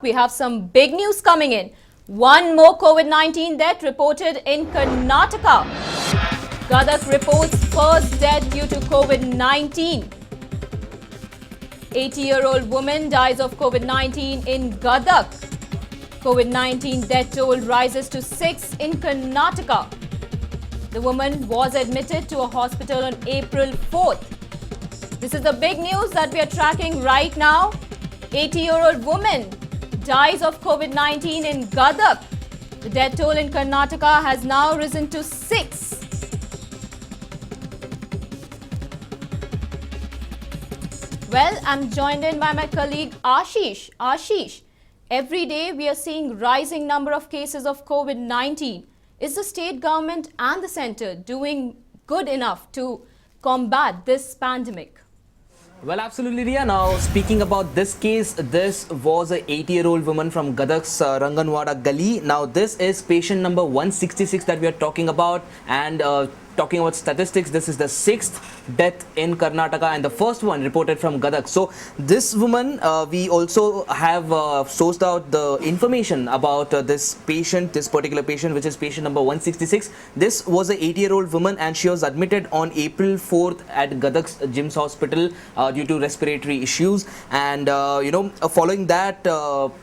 We have some big news coming in. One more COVID-19 death reported in Karnataka. Gadag reports first death due to COVID-19. 80-year-old woman dies of COVID-19 in Gadag. COVID-19 death toll rises to 6 in Karnataka. The woman was admitted to a hospital on April 4th. This is the big news that we are tracking right now. 80-year-old woman dies of COVID-19 in Gadag. The death toll in Karnataka has now risen to 6. Well, I'm joined in by my colleague Ashish. Ashish, every day we are seeing rising number of cases of COVID-19. Is the state government and the centre doing good enough to combat this pandemic? Well, absolutely, Ria. Now, speaking about this case, this was a 80-year-old woman from Gadag's Ranganwada Gali. Now, this is patient number 166 that we are talking about, and talking about statistics, this is the 6th death in Karnataka and the first one reported from Gadag. So this woman, we also have sourced out the information about this particular patient, which is patient number 166. This was a 80-year-old woman and she was admitted on April 4th at Gadag's Jim's Hospital due to respiratory issues. And following that,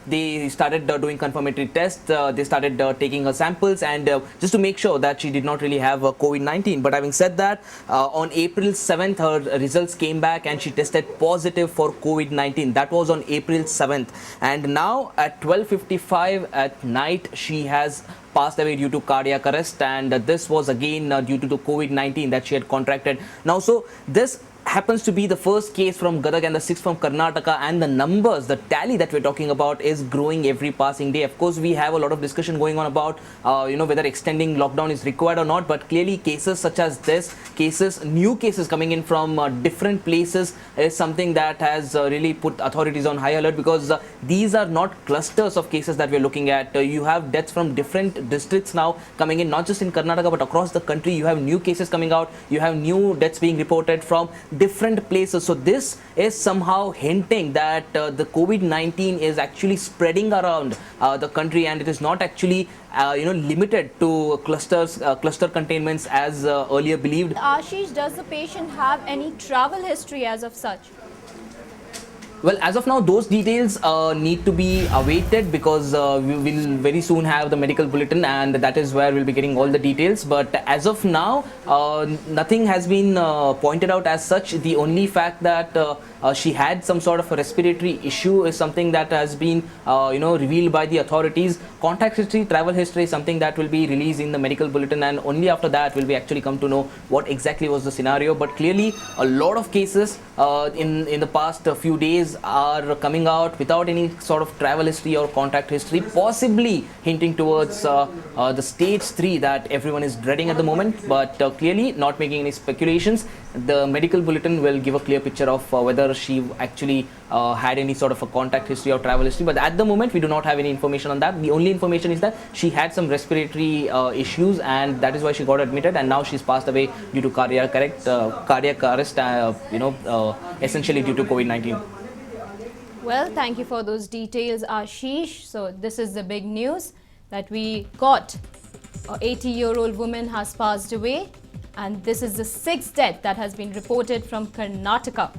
they started doing confirmatory tests. They started taking her samples, and just to make sure that she did not really have COVID-19. But having said that, on April 7th, her results came back and she tested positive for COVID-19. That was on April 7th. And now at 12:55 at night, she has passed away due to cardiac arrest, and this was again due to the COVID-19 that she had contracted. Now, so this happens to be the first case from Gadag and the 6th from Karnataka, and the numbers, the tally that we're talking about is growing every passing day. Of course, we have a lot of discussion going on about whether extending lockdown is required or not, but clearly cases such as this, new cases coming in from different places is something that has really put authorities on high alert, because these are not clusters of cases that we're looking at. You have deaths from different districts now coming in, not just in Karnataka but across the country. You have new cases coming out, you have new deaths being reported from different places. So this is somehow hinting that the COVID-19 is actually spreading around the country, and it is not actually limited to cluster containments as earlier believed. Ashish, does the patient have any travel history as of such? Well, as of now, those details need to be awaited, because we will very soon have the medical bulletin, and that is where we'll be getting all the details. But as of now, nothing has been pointed out as such. The only fact that she had some sort of a respiratory issue is something that has been revealed by the authorities. Contact history, travel history is something that will be released in the medical bulletin, and only after that will we actually come to know what exactly was the scenario. But clearly, a lot of cases in the past few days are coming out without any sort of travel history or contact history, possibly hinting towards the stage 3 that everyone is dreading at the moment. But clearly, not making any speculations, the medical bulletin will give a clear picture of whether she actually had any sort of a contact history or travel history. But at the moment, we do not have any information on that. The only information is that she had some respiratory issues, and that is why she got admitted, and now she's passed away due to cardiac arrest, essentially due to COVID-19. Well, thank you for those details, Ashish. So this is the big news that we got. An 80-year-old woman has passed away, and this is the 6th death that has been reported from Karnataka.